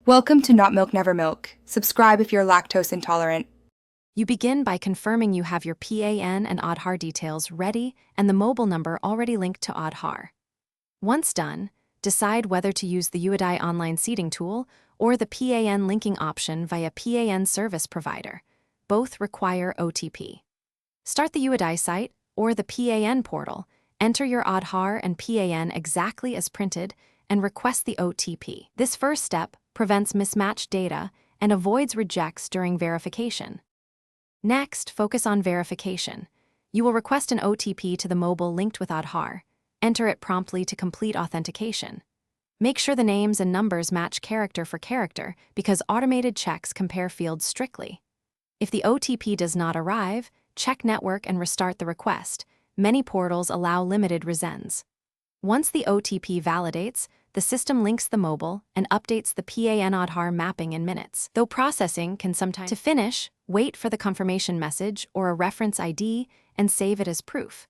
Welcome to Not Milk Never Milk. Subscribe if you're lactose intolerant. You begin by confirming you have your PAN and Aadhaar details ready and the mobile number already linked to Aadhaar. Once done, decide whether to use the UIDI online seating tool or the PAN linking option via PAN service provider. Both require OTP. Start the UIDI site or the PAN portal, enter your Aadhaar and PAN exactly as printed, and request the OTP. This first step prevents mismatched data and avoids rejects during verification. Next, focus on verification. You will request an OTP to the mobile linked with Aadhaar. Enter it promptly to complete authentication. Make sure the names and numbers match character for character because automated checks compare fields strictly. If the OTP does not arrive, check network and restart the request. Many portals allow limited resends. Once the OTP validates, the system links the mobile and updates the PAN Aadhaar mapping in minutes. Though processing can sometimes. To finish, wait for the confirmation message or a reference ID and save it as proof.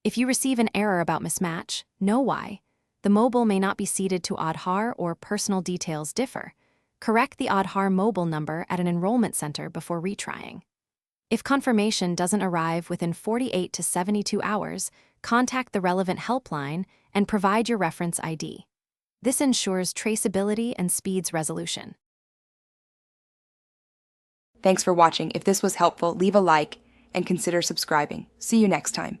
If you receive an error about mismatch, know why. The mobile may not be seated to Aadhaar or personal details differ. Correct the Aadhaar mobile number at an enrollment center before retrying. If confirmation doesn't arrive within 48 to 72 hours, contact the relevant helpline and provide your reference ID. This ensures traceability and speeds resolution. Thanks for watching. If this was helpful, leave a like and consider subscribing. See you next time.